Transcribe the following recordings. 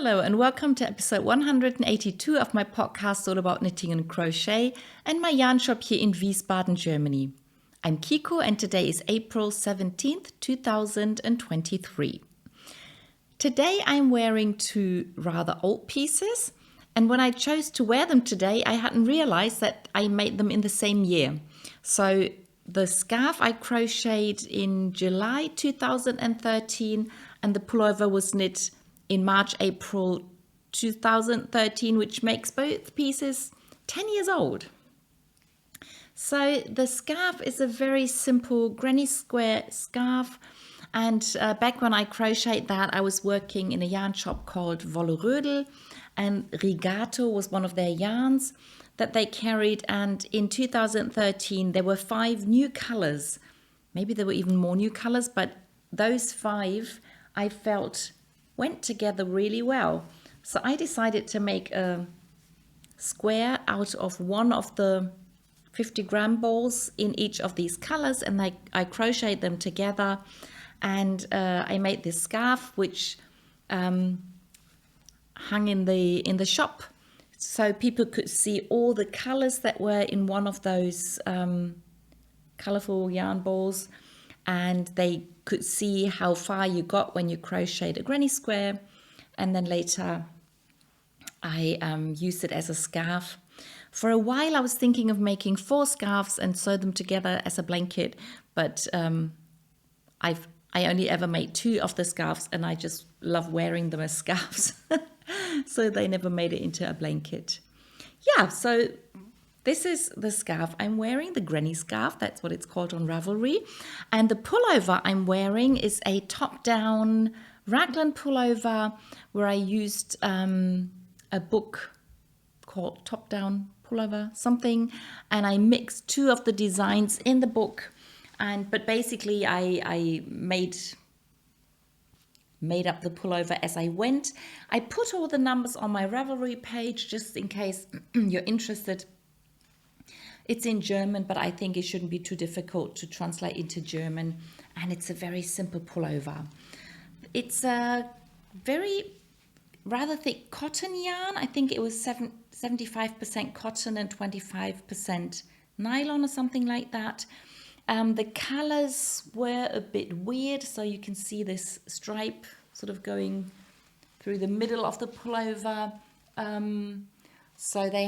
Hello and welcome to episode 182 of my podcast all about knitting and crochet and my yarn shop here in Wiesbaden, Germany. I'm Kiko and today is April 17th, 2023. Today I'm wearing two rather old pieces, and when I chose to wear them today I hadn't realized that I made them in the same year. So the scarf I crocheted in July 2013 and the pullover was knit in March, April 2013, which makes both pieces 10 years old. So the scarf is a very simple granny square scarf, and back when I crocheted that I was working in a yarn shop called Wolldackel, and Rigato was one of their yarns that they carried, and in 2013 there were 5 new colors. Maybe there were even more new colors, but those 5 I felt went together really well. So I decided to make a square out of one of the 50-gram balls in each of these colors, and I crocheted them together, and I made this scarf which hung in the shop so people could see all the colors that were in one of those colorful yarn balls, and they could see how far you got when you crocheted a granny square. And then later I used it as a scarf. For a while I was thinking of making 4 scarves and sew them together as a blanket, but I only ever made 2 of the scarves, and I just love wearing them as scarves. So they never made it into a blanket. Yeah, so this is the scarf I'm wearing, the granny scarf, that's what it's called on Ravelry. And the pullover I'm wearing is a top-down raglan pullover where I used a book called Top Down Pullover something, and I mixed 2 of the designs in the book. But basically I made up the pullover as I went. I put all the numbers on my Ravelry page just in case you're interested. It's in German, but I think it shouldn't be too difficult to translate into German. And it's a very simple pullover. It's a very rather thick cotton yarn. I think it was 75% cotton and 25% nylon or something like that. The colors were a bit weird, so you can see this stripe sort of going through the middle of the pullover. So they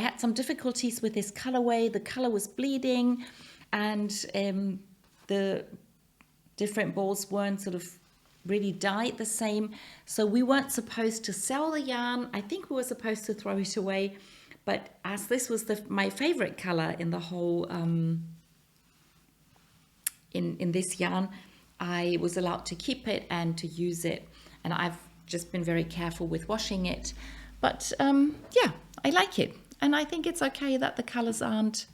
had some difficulties with this colorway. The color was bleeding, and the different balls weren't sort of really dyed the same. So we weren't supposed to sell the yarn. I think we were supposed to throw it away. But as this was my favorite color in the whole, in this yarn, I was allowed to keep it and to use it. And I've just been very careful with washing it. But yeah, I like it. And I think it's okay that the colors aren't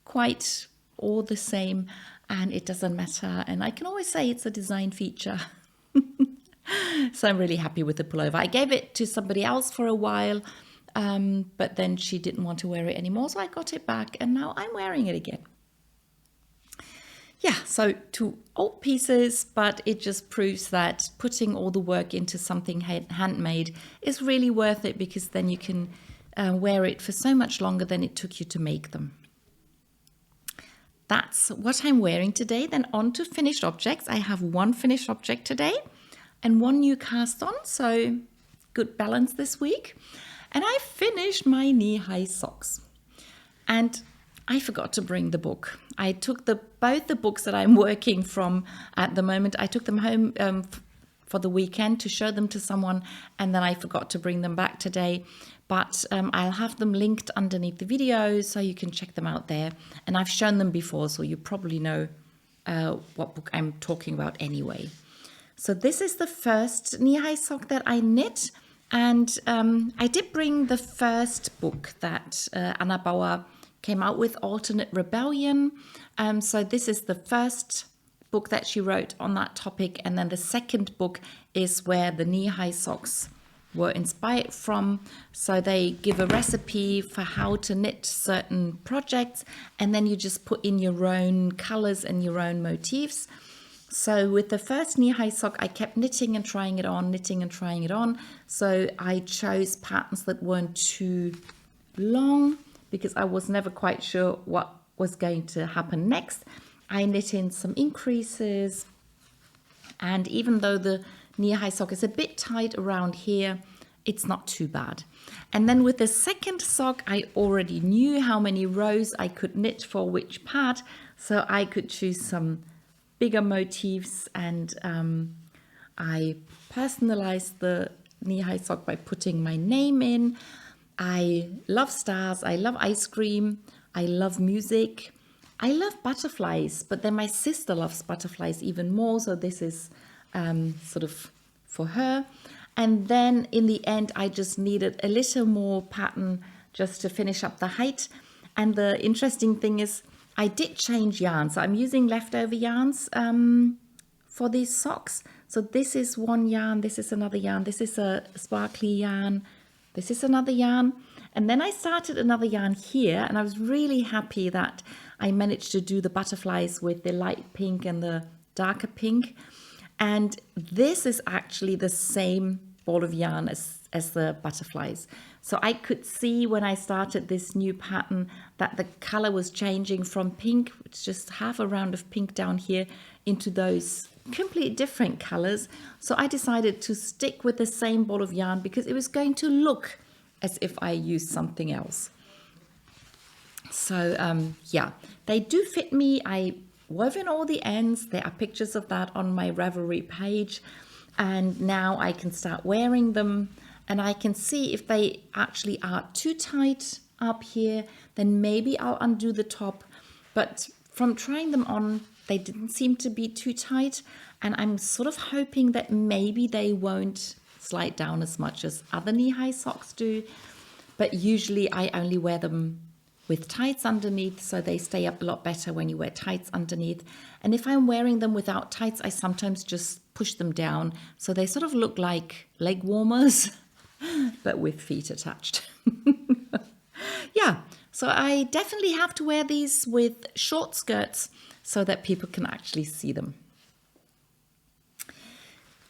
quite all the same, and it doesn't matter. And I can always say it's a design feature. So I'm really happy with the pullover. I gave it to somebody else for a while, but then she didn't want to wear it anymore. So I got it back, and now I'm wearing it again. Yeah, so 2 old pieces, but it just proves that putting all the work into something handmade is really worth it, because then you can wear it for so much longer than it took you to make them. That's what I'm wearing today. Then on to finished objects. I have 1 finished object today and 1 new cast on, so good balance this week. And I finished my knee-high socks. And I forgot to bring the book. I took both the books that I'm working from at the moment. I took them home for the weekend to show them to someone, and then I forgot to bring them back today. But I'll have them linked underneath the video so you can check them out there. And I've shown them before, so you probably know what book I'm talking about anyway. So this is the first knee-high sock that I knit. And I did bring the first book that Anna Bauer came out with, Alternate Rebellion. So this is the first book that she wrote on that topic. And then the second book is where the knee-high socks were inspired from. So they give a recipe for how to knit certain projects, and then you just put in your own colors and your own motifs. So with the first knee-high sock, I kept knitting and trying it on, knitting and trying it on. So I chose patterns that weren't too long because I was never quite sure what was going to happen next. I knit in some increases, and even though the knee-high sock is a bit tight around here, it's not too bad. And then with the second sock, I already knew how many rows I could knit for which part, so I could choose some bigger motifs, and I personalized the knee-high sock by putting my name in. I love stars, I love ice cream, I love music, I love butterflies, but then my sister loves butterflies even more, so this is sort of for her. And then in the end, I just needed a little more pattern just to finish up the height. And the interesting thing is, I did change yarn. So I'm using leftover yarns for these socks. So this is one yarn, this is another yarn, this is a sparkly yarn, this is another yarn. And then I started another yarn here, and I was really happy that I managed to do the butterflies with the light pink and the darker pink. And this is actually the same ball of yarn as the butterflies. So I could see when I started this new pattern that the color was changing from pink, which is just half a round of pink down here, into those completely different colors. So I decided to stick with the same ball of yarn because it was going to look as if I used something else. So yeah, they do fit me. I wove in all the ends. There are pictures of that on my Ravelry page. And now I can start wearing them, and I can see if they actually are too tight up here, then maybe I'll undo the top. But from trying them on, they didn't seem to be too tight, and I'm sort of hoping that maybe they won't slide down as much as other knee-high socks do. But usually I only wear them with tights underneath, so they stay up a lot better when you wear tights underneath. And if I'm wearing them without tights, I sometimes just push them down, so they sort of look like leg warmers, but with feet attached. Yeah, so I definitely have to wear these with short skirts so that people can actually see them.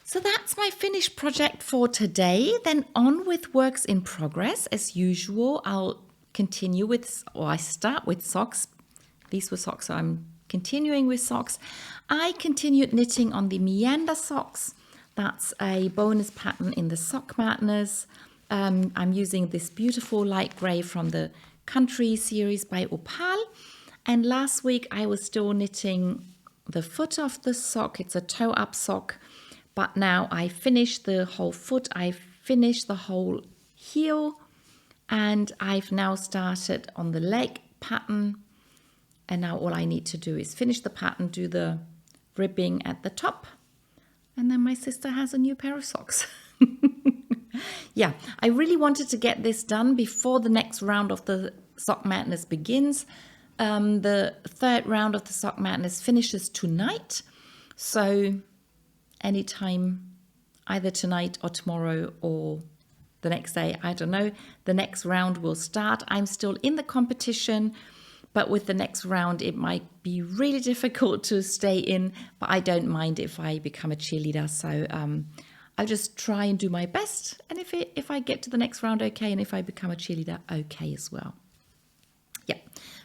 So that's my finished project for today. Then on with works in progress. As usual, I'll continue with, or I start with socks. These were socks, so I'm continuing with socks. I continued knitting on the Meandersocks. That's a bonus pattern in the Sock Madness. I'm using this beautiful light grey from the Country series by Opal. And last week I was still knitting the foot of the sock. It's a toe-up sock, but now I finished the whole foot. I finished the whole heel, and I've now started on the leg pattern. And now all I need to do is finish the pattern, do the ribbing at the top, and then my sister has a new pair of socks. Yeah, I really wanted to get this done before the next round of the Sock Madness begins. The third round of the Sock Madness finishes tonight. So anytime, either tonight or tomorrow or the next day, I don't know, the next round will start. I'm still in the competition, but with the next round, it might be really difficult to stay in, but I don't mind if I become a cheerleader. So I'll just try and do my best. And if I get to the next round, okay. And if I become a cheerleader, okay as well. Yeah.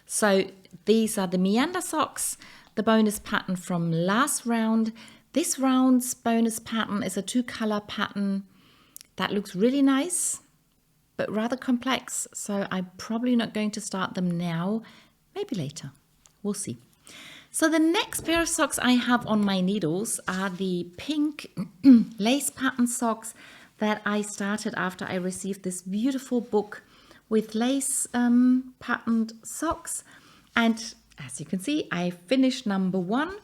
So these are the Meandersocks, the bonus pattern from last round. This round's bonus pattern is a 2-color pattern that looks really nice, but rather complex. So I'm probably not going to start them now. Maybe later. We'll see. So the next pair of socks I have on my needles are the pink lace pattern socks that I started after I received this beautiful book with lace patterned socks. And as you can see, I finished number 1.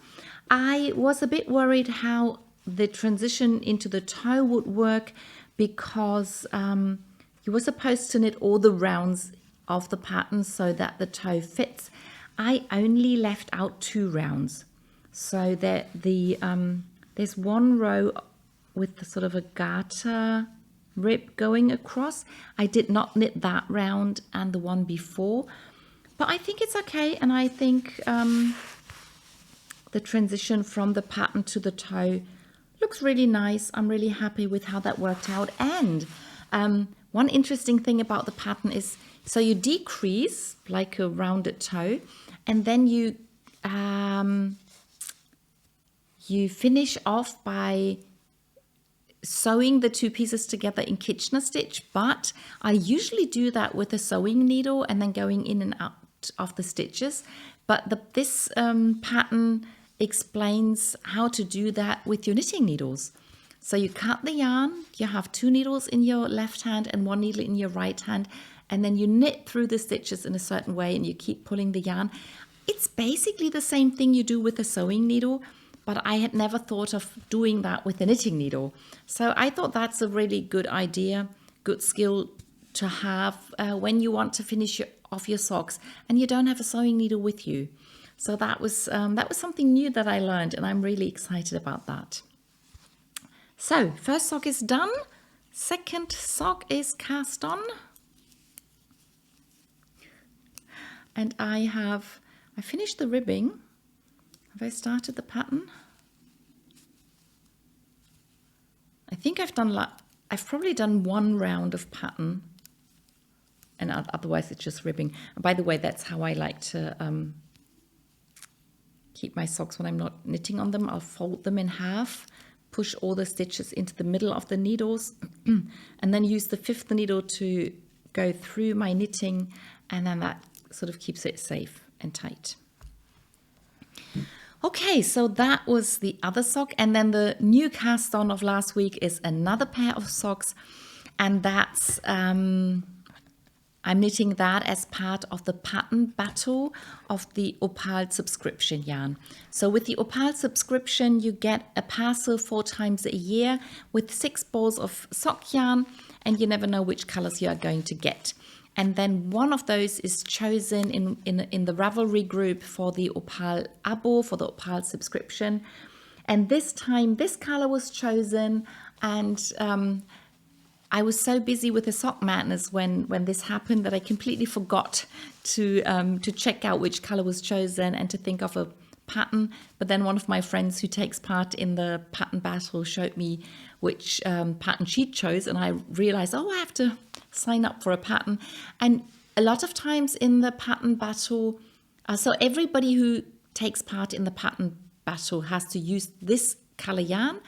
I was a bit worried how the transition into the toe would work because you were supposed to knit all the rounds of the pattern so that the toe fits. I only left out 2 rounds, so that there's one row with the sort of a garter rib going across. I did not knit that round and the one before, but I think it's okay, and I think the transition from the pattern to the toe. Looks really nice. I'm really happy with how that worked out. And one interesting thing about the pattern is, so you decrease like a rounded toe, and then you finish off by sewing the two pieces together in Kitchener stitch, but I usually do that with a sewing needle and then going in and out of the stitches. But this pattern explains how to do that with your knitting needles. So you cut the yarn, you have 2 needles in your left hand and 1 needle in your right hand, and then you knit through the stitches in a certain way and you keep pulling the yarn. It's basically the same thing you do with a sewing needle, but I had never thought of doing that with a knitting needle. So I thought that's a really good idea, good skill to have when you want to finish off your socks and you don't have a sewing needle with you. So that was something new that I learned, and I'm really excited about that. So first sock is done, second sock is cast on, and I finished the ribbing. Have I started the pattern? I think I've probably done 1 round of pattern, and otherwise it's just ribbing. And by the way, that's how I like to keep my socks when I'm not knitting on them. I'll fold them in half, push all the stitches into the middle of the needles, and then use the 5th needle to go through my knitting, and then that sort of keeps it safe and tight. Okay, so that was the other sock, and then the new cast on of last week is another pair of socks, and that's I'm knitting that as part of the pattern battle of the Opal subscription yarn. So with the Opal subscription, you get a parcel 4 times a year with 6 balls of sock yarn, and you never know which colors you are going to get. And then one of those is chosen in the Ravelry group for the Opal Abo, for the Opal subscription. And this time, this color was chosen, and I was so busy with the sock madness when this happened that I completely forgot to check out which color was chosen and to think of a pattern. But then one of my friends who takes part in the pattern battle showed me which pattern she chose, and I realized, oh, I have to sign up for a pattern. And a lot of times in the pattern battle, so everybody who takes part in the pattern battle has to use this color yarn,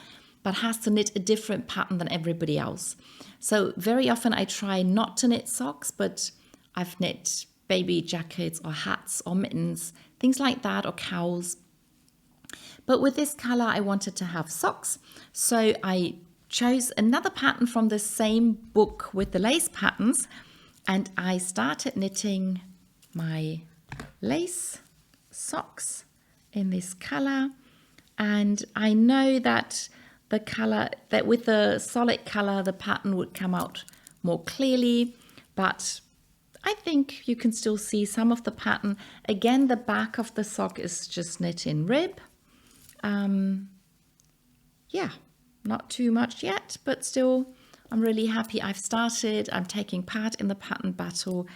but has to knit a different pattern than everybody else. So very often I try not to knit socks, but I've knit baby jackets or hats or mittens, things like that, or cows. But with this color, I wanted to have socks. So I chose another pattern from the same book with the lace patterns, and I started knitting my lace socks in this color. And I know that the color, that with the solid color, the pattern would come out more clearly, but I think you can still see some of the pattern. Again, the back of the sock is just knit in rib. Yeah, not too much yet, but still I'm really happy I've started. I'm taking part in the pattern battle,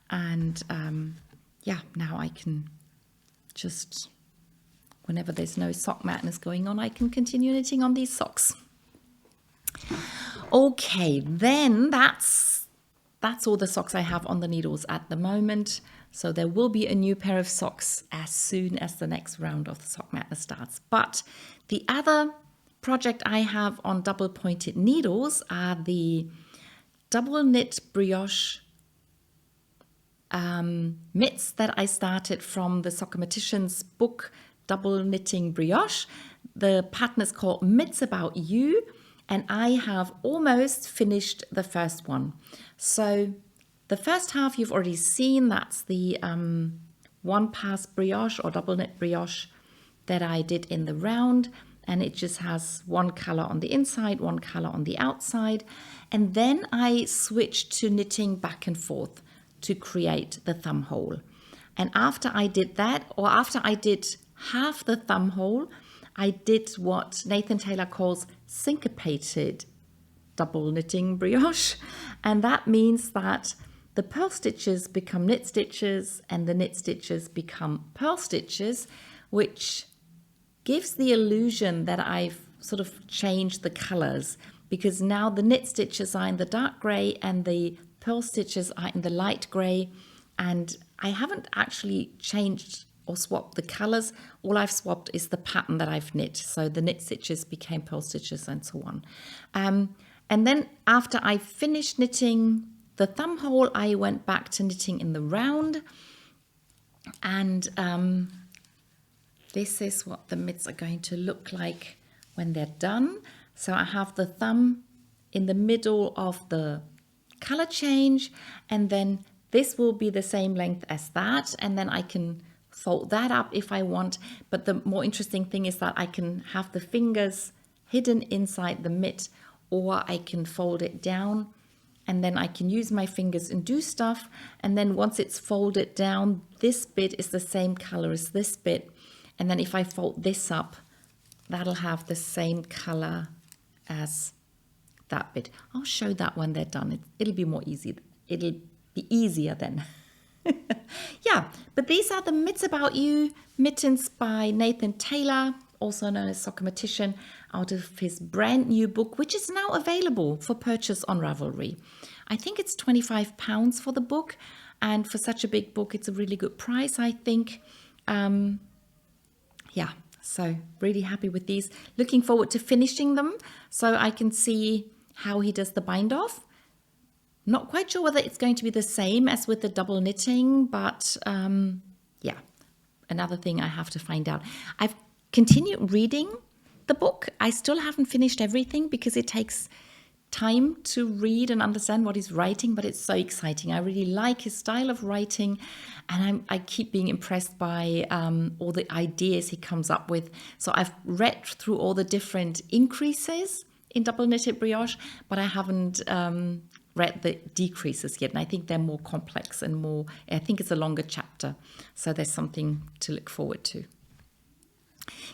and yeah, now I can just, whenever there's no sock madness going on, I can continue knitting on these socks. Okay, then that's all the socks I have on the needles at the moment. So there will be a new pair of socks as soon as the next round of the sock madness starts. But the other project I have on double pointed needles are the double knit brioche mitts that I started from the Sockomatician's book, Double Knitting Brioche. The pattern is called Mitts About You, and I have almost finished the first one. So the first half you've already seen, that's the one pass brioche or double knit brioche that I did in the round, and it just has one color on the inside, one color on the outside. And then I switched to knitting back and forth to create the thumb hole. And after I did that, or after I did half the thumb hole, I did what Nathan Taylor calls syncopated double knitting brioche. And that means that the purl stitches become knit stitches and the knit stitches become purl stitches, which gives the illusion that I've sort of changed the colors, because now the knit stitches are in the dark gray and the purl stitches are in the light gray, and I haven't actually changed or swapped the colors. All I've swapped is the pattern that I've knit. So the knit stitches became purl stitches and so on. And then after I finished knitting the thumb hole, I went back to knitting in the round. And this is what the mitts are going to look like when they're done. So I have the thumb in the middle of the color change, and then this will be the same length as that, and then I can fold that up if I want. But the more interesting thing is that I can have the fingers hidden inside the mitt, or I can fold it down and then I can use my fingers and do stuff. And then once it's folded down, this bit is the same color as this bit. And then if I fold this up, that'll have the same color as that bit. I'll show that when they're done. It'll be more easy. It'll be easier then. Yeah, but these are the Mitts About You mittens by Nathan Taylor, also known as Sockomatician, out of his brand new book, which is now available for purchase on Ravelry. I think it's £25 for the book, and for such a big book, it's a really good price, I think. Yeah, so really happy with these. Looking forward to finishing them so I can see how he does the bind off. Not quite sure whether it's going to be the same as with the double knitting, but yeah, another thing I have to find out. I've continued reading the book. I still haven't finished everything because it takes time to read and understand what he's writing, but it's so exciting. I really like his style of writing, and I keep being impressed by all the ideas he comes up with. So I've read through all the different increases in double knitted brioche, but I haven't read the decreases yet, and I think they're more complex and more, I think it's a longer chapter, so there's something to look forward to.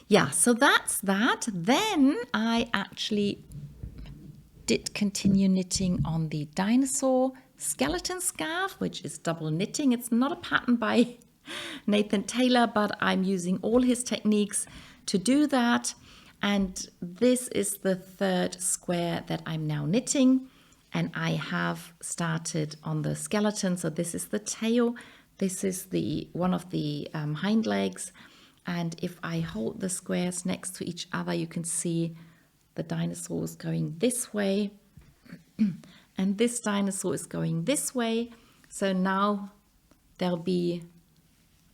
Yeah, so that's that. Then I actually did continue knitting on the Dinosaur Skeleton Scarf, which is double knitting. It's not a pattern by Nathan Taylor, but I'm using all his techniques to do that. And this is the third square that I'm now knitting. And I have started on the skeleton. So this is the tail. This is the one of the hind legs. And if I hold the squares next to each other, you can see the dinosaur is going this way. And this dinosaur is going this way. So now there'll be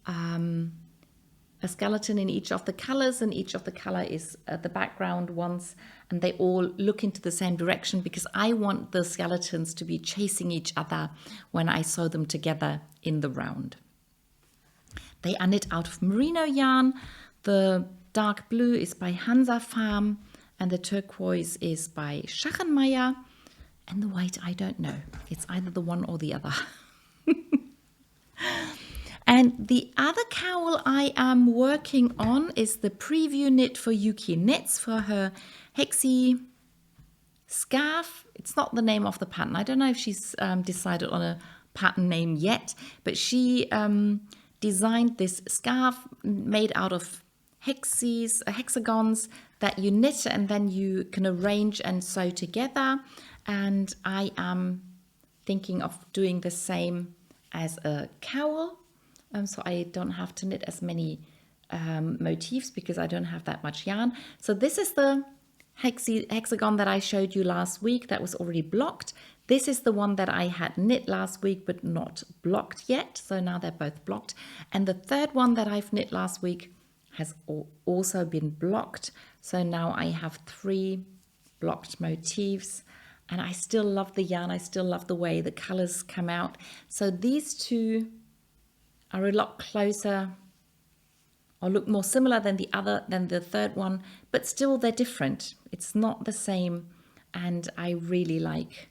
a skeleton in each of the colors, and each of the color is the background ones, and they all look into the same direction because I want the skeletons to be chasing each other when I sew them together in the round. They are knit out of merino yarn. The dark blue is by Hansa Farm, and the turquoise is by Schachenmeier, and the white I don't know. It's either the one or the other. And the other cowl I am working on is the preview knit for Yuki Knits for her Hexi Scarf. It's not the name of the pattern. I don't know if she's decided on a pattern name yet, but she designed this scarf made out of hexagons that you knit and then you can arrange and sew together. And I am thinking of doing the same as a cowl. So I don't have to knit as many motifs because I don't have that much yarn. So this is the hexagon that I showed you last week that was already blocked. This is the one that I had knit last week but not blocked yet. So now they're both blocked. And the third one that I've knit last week has also been blocked. So now I have 3 blocked motifs. And I still love the yarn. I still love the way the colors come out. So these two are a lot closer or look more similar than the third one, but still they're different. It's not the same, and I really like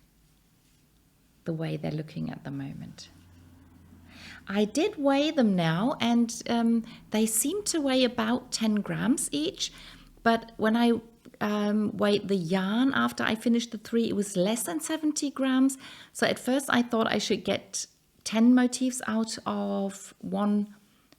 the way they're looking at the moment. I did weigh them now, and they seem to weigh about 10 grams each, but when I weighed the yarn after I finished the 3, it was less than 70 grams. So at first I thought I should get 10 motifs out of one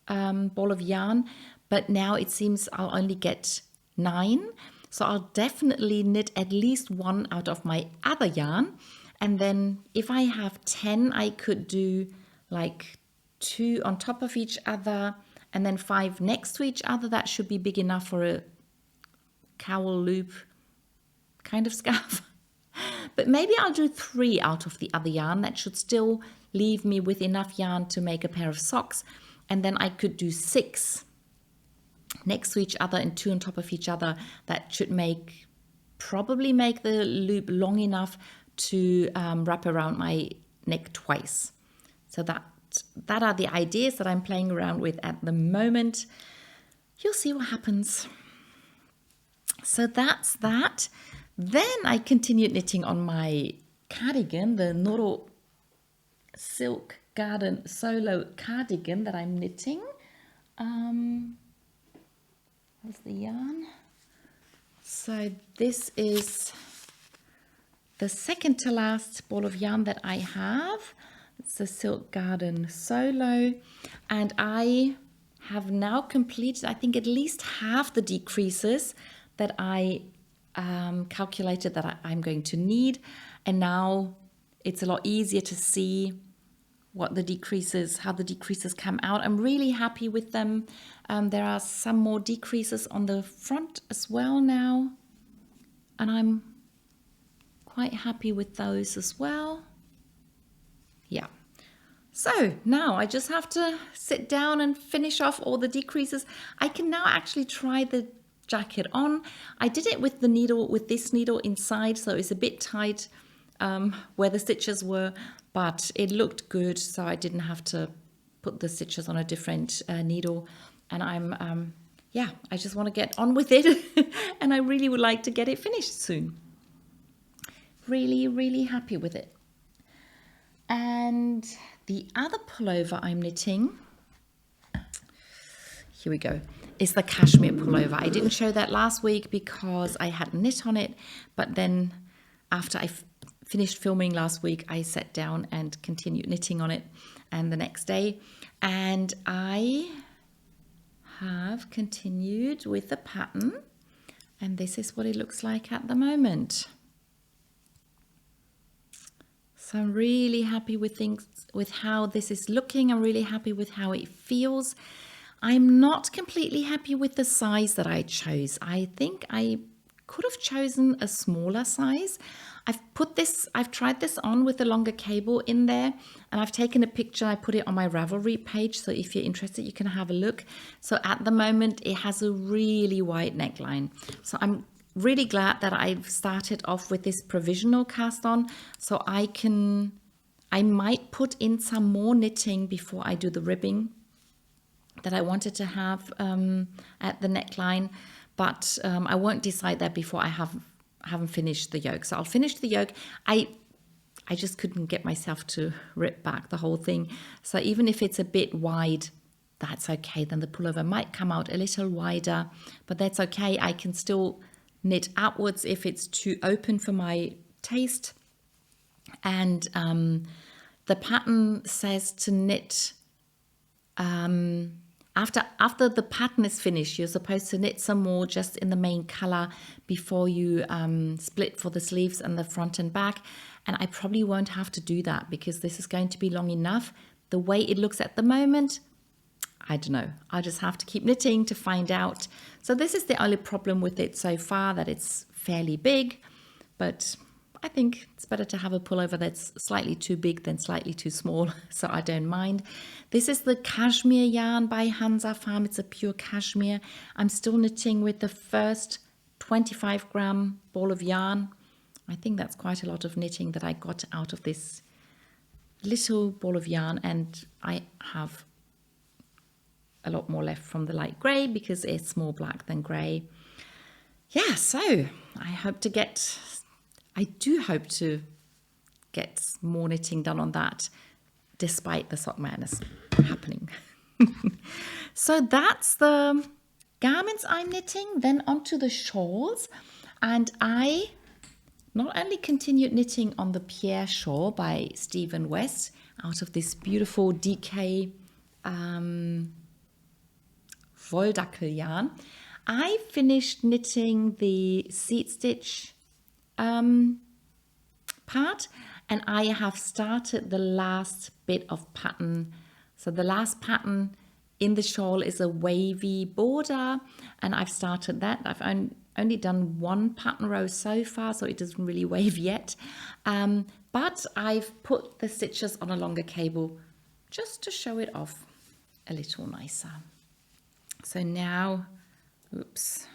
ball of yarn, but now it seems I'll only get 9. So I'll definitely knit at least 1 out of my other yarn. And then if I have 10, I could do like 2 on top of each other and then 5 next to each other. That should be big enough for a cowl loop kind of scarf. But maybe I'll do 3 out of the other yarn. That should still leave me with enough yarn to make a pair of socks. And then I could do 6 next to each other and 2 on top of each other. That should probably make the loop long enough to wrap around my neck twice. So that are the ideas that I'm playing around with at the moment. You'll see what happens. So that's that. Then I continued knitting on my cardigan, the Noro Silk Garden Solo cardigan that I'm knitting. Where's the yarn? So this is the second to last ball of yarn that I have. It's the Silk Garden Solo, and I have now completed, I think, at least half the decreases that I calculated that I'm going to need, and now it's a lot easier to see what the decreases, how the decreases come out. I'm really happy with them. There are some more decreases on the front as well now, and I'm quite happy with those as well. Yeah. So now I just have to sit down and finish off all the decreases. I can now actually try the jacket on. I did it with the needle, with this needle inside, so it's a bit tight where the stitches were, but it looked good, so I didn't have to put the stitches on a different needle. And I'm, yeah, I just want to get on with it and I really would like to get it finished soon. Really, really happy with it. And the other pullover I'm knitting, here we go, is the cashmere pullover. I didn't show that last week because I hadn't knit on it, but then after I finished filming last week, I sat down and continued knitting on it, and the next day, and I have continued with the pattern, and this is what it looks like at the moment. So I'm really happy with how this is looking. I'm really happy with how it feels. I'm not completely happy with the size that I chose. I think I could have chosen a smaller size. I've tried this on with a longer cable in there, and I've taken a picture. I put it on my Ravelry page, so if you're interested, you can have a look. So at the moment, it has a really wide neckline. So I'm really glad that I've started off with this provisional cast on, so I might put in some more knitting before I do the ribbing that I wanted to have at the neckline, but I won't decide that before I haven't finished the yoke. So I'll finish the yoke. I just couldn't get myself to rip back the whole thing. So even if it's a bit wide, that's okay. Then the pullover might come out a little wider, but that's okay. I can still knit outwards if it's too open for my taste. And the pattern says to knit after the pattern is finished, you're supposed to knit some more just in the main color before you split for the sleeves and the front and back. And I probably won't have to do that because this is going to be long enough. The way it looks at the moment, I don't know. I'll just have to keep knitting to find out. So this is the only problem with it so far, that it's fairly big, but I think it's better to have a pullover that's slightly too big than slightly too small, so I don't mind. This is the cashmere yarn by Hansa Farm. It's a pure cashmere. I'm still knitting with the first 25 gram ball of yarn. I think that's quite a lot of knitting that I got out of this little ball of yarn, and I have a lot more left from the light grey because it's more black than grey. Yeah, so I do hope to get more knitting done on that despite the sock madness happening. So that's the garments I'm knitting. Then onto the shawls, and I not only continued knitting on the Pierre shawl by Stephen West out of this beautiful DK Wolldackel yarn. I finished knitting the seat stitch part, and I have started the last bit of pattern. So the last pattern in the shawl is a wavy border, and I've started that. I've only done one pattern row so far, so it doesn't really wave yet. But I've put the stitches on a longer cable just to show it off a little nicer. So now, oops,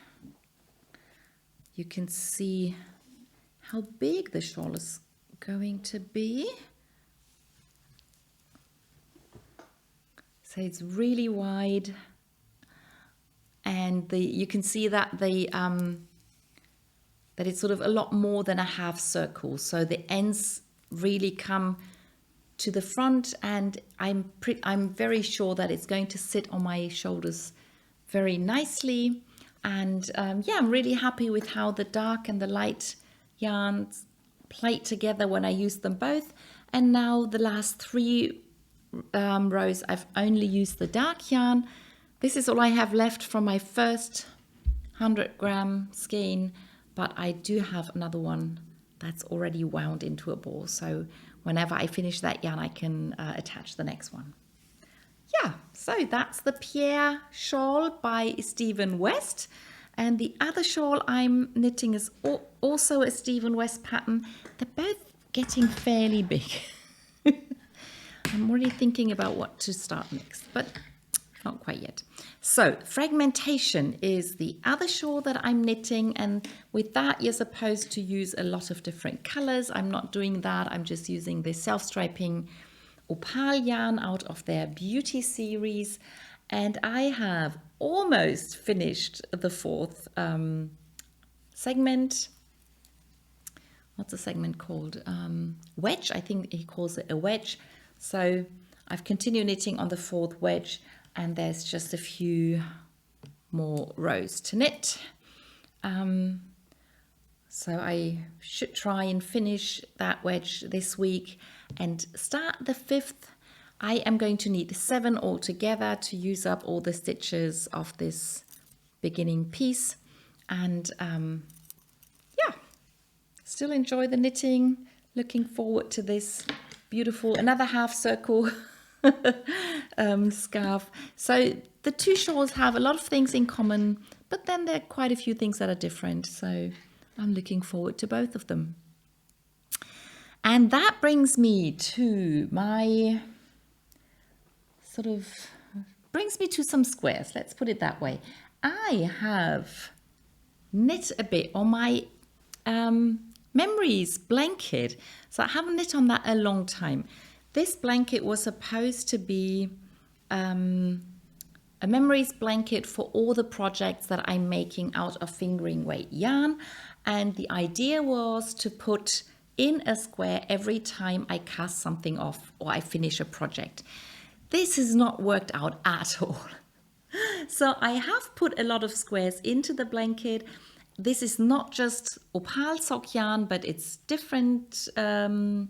you can see how big the shawl is going to be. So it's really wide, and you can see that that it's sort of a lot more than a half circle. So the ends really come to the front, and I'm very sure that it's going to sit on my shoulders very nicely. And yeah, I'm really happy with how the dark and the light yarns played together when I used them both. And now the last 3 rows, I've only used the dark yarn. This is all I have left from my first 100-gram skein, but I do have another one that's already wound into a ball. So whenever I finish that yarn, I can attach the next one. Yeah, so that's the Pierre shawl by Stephen West. And the other shawl I'm knitting is also a Stephen West pattern. They're both getting fairly big. I'm already thinking about what to start next, but not quite yet. So Fragmentation is the other shawl that I'm knitting, and with that you're supposed to use a lot of different colors. I'm not doing that. I'm just using the self-striping opal yarn out of their beauty series, and I have almost finished the 4th segment. What's the segment called? Wedge. I think he calls it a wedge. So I've continued knitting on the 4th wedge, and there's just a few more rows to knit. So I should try and finish that wedge this week and start the 5th. I am going to knit 7 altogether to use up all the stitches of this beginning piece. And yeah, still enjoy the knitting. Looking forward to this beautiful, another half circle scarf. So the 2 shawls have a lot of things in common, but then there are quite a few things that are different. So I'm looking forward to both of them. And that brings me to my some squares. Let's put it that way. I have knit a bit on my Memories blanket. So I haven't knit on that a long time. This blanket was supposed to be a Memories blanket for all the projects that I'm making out of fingering weight yarn. And the idea was to put in a square every time I cast something off or I finish a project. This has not worked out at all. So I have put a lot of squares into the blanket. This is not just opal sock yarn, but it's different yarn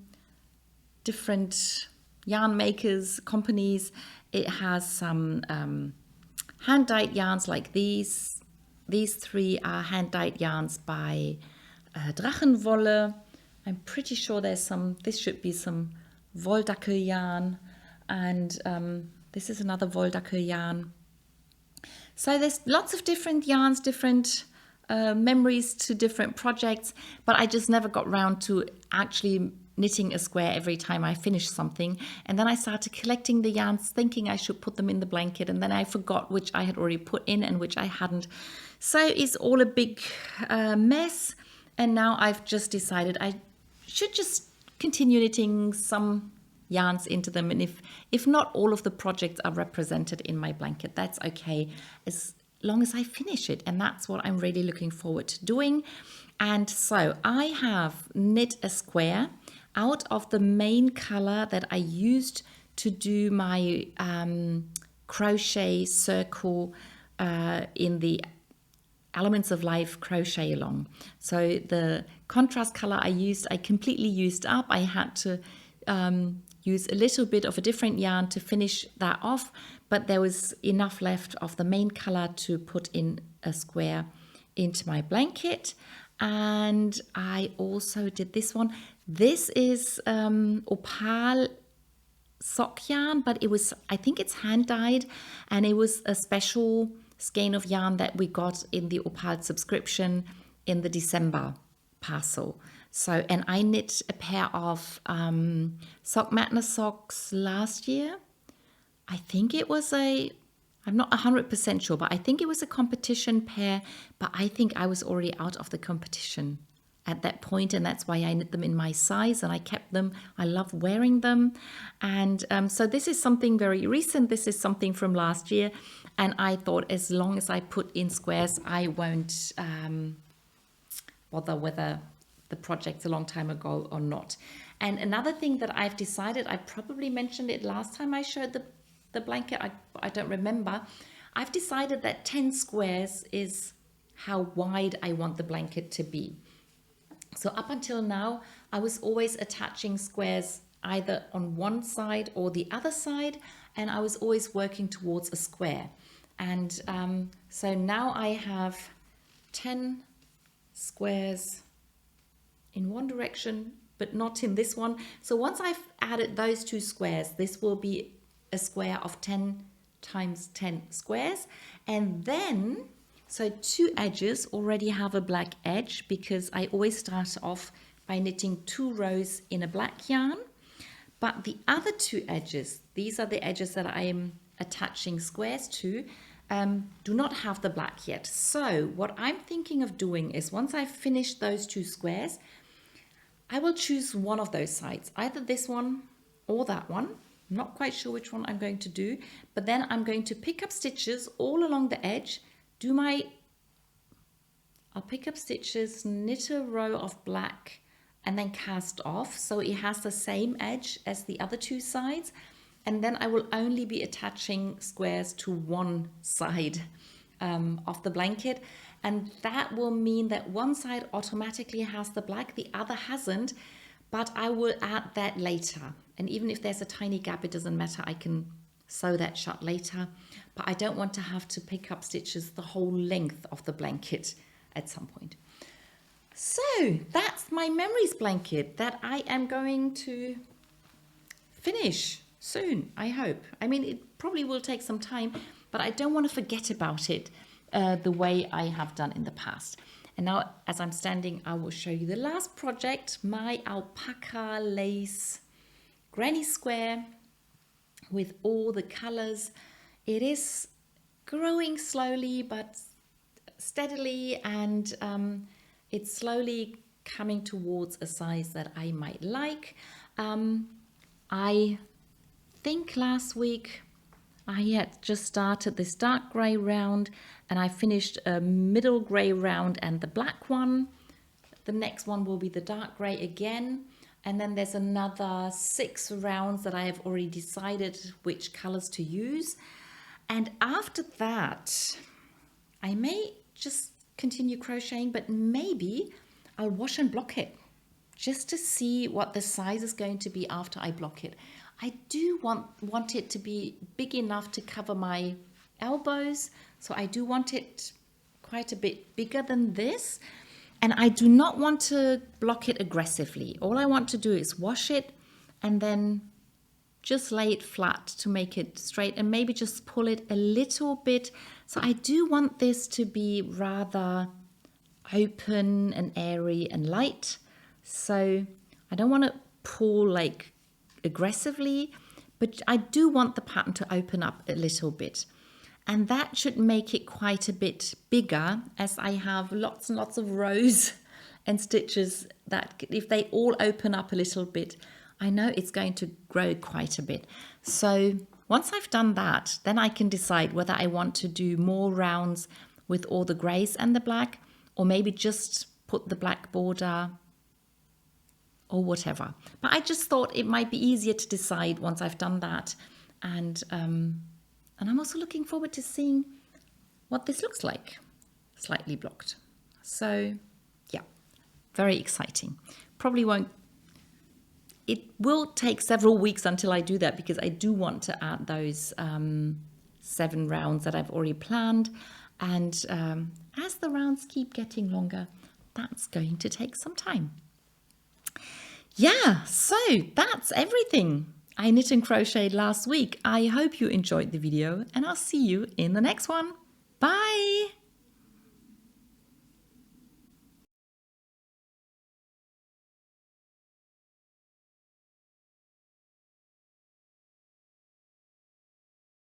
makers, companies. It has some hand-dyed yarns like these. These 3 are hand-dyed yarns by Drachenwolle. I'm pretty sure this should be some Wolldackel yarn. And this is another Wolldackel yarn. So there's lots of different yarns, different memories to different projects, but I just never got round to actually knitting a square every time I finished something. And then I started collecting the yarns, thinking I should put them in the blanket, and then I forgot which I had already put in and which I hadn't. So it's all a big mess, and now I've just decided I should just continue knitting some yarns into them, and if not all of the projects are represented in my blanket, that's okay, as long as I finish it, and that's what I'm really looking forward to doing. And so I have knit a square out of the main color that I used to do my crochet circle in the Elements of Life crochet along. So the contrast color I completely used up. I had to use a little bit of a different yarn to finish that off, but there was enough left of the main color to put in a square into my blanket. And I also did this one. This is opal sock yarn, but it was, I think it's hand dyed, and it was a special skein of yarn that we got in the opal subscription in the December parcel. So, and I knit a pair of sock madness socks last year. I think it was I'm not 100% sure, but I think it was a competition pair, but I think I was already out of the competition at that point, and that's why I knit them in my size, and I kept them. I love wearing them. And so this is something very recent. This is something from last year, and I thought as long as I put in squares, I won't bother whether the project's a long time ago or not. And another thing that I've decided, I probably mentioned it last time I showed the blanket, I don't remember. I've decided that 10 squares is how wide I want the blanket to be. So up until now, I was always attaching squares either on one side or the other side, and I was always working towards a square. And so now I have 10 squares in one direction, but not in this one. So once I've added those two squares, this will be a square of 10 times 10 squares. And then, so two edges already have a black edge, because I always start off by knitting 2 rows in a black yarn. But the other 2 edges, these are the edges that I am attaching squares to, do not have the black yet. So what I'm thinking of doing is, once I've finished those 2 squares, I will choose one of those sides, either this one or that one. I'm not quite sure which one I'm going to do, but then I'm going to pick up stitches all along the edge, I'll pick up stitches, knit a row of black, and then cast off, so it has the same edge as the other 2 sides. And then I will only be attaching squares to one side of the blanket. And that will mean that one side automatically has the black, the other hasn't, but I will add that later. And even if there's a tiny gap, it doesn't matter, I can sew that shut later. But I don't want to have to pick up stitches the whole length of the blanket at some point. So that's my memories blanket that I am going to finish soon, I hope. I mean, it probably will take some time, but I don't want to forget about it the way I have done in the past. And now, as I'm standing, I will show you the last project, my alpaca lace granny square with all the colors. It is growing slowly but steadily, and it's slowly coming towards a size that I might like. I think last week I had just started this dark grey round, and I finished a middle grey round and the black one. The next one will be the dark grey again, and then there's another 6 rounds that I have already decided which colors to use. And after that, I may just continue crocheting, but maybe I'll wash and block it just to see what the size is going to be after I block it. I do want it to be big enough to cover my elbows, so I do want it quite a bit bigger than this. And I do not want to block it aggressively. All I want to do is wash it and then just lay it flat to make it straight, and maybe just pull it a little bit. So I do want this to be rather open and airy and light. So I don't want to pull like aggressively, but I do want the pattern to open up a little bit. And that should make it quite a bit bigger, as I have lots and lots of rows and stitches that if they all open up a little bit, I know it's going to grow quite a bit. So once I've done that, then I can decide whether I want to do more rounds with all the greys and the black, or maybe just put the black border or whatever. But I just thought it might be easier to decide once I've done that. And I'm also looking forward to seeing what this looks like, slightly blocked. So yeah, very exciting. It will take several weeks until I do that, because I do want to add those 7 rounds that I've already planned. And as the rounds keep getting longer, that's going to take some time. Yeah, so that's everything I knit and crocheted last week. I hope you enjoyed the video, and I'll see you in the next one. Bye!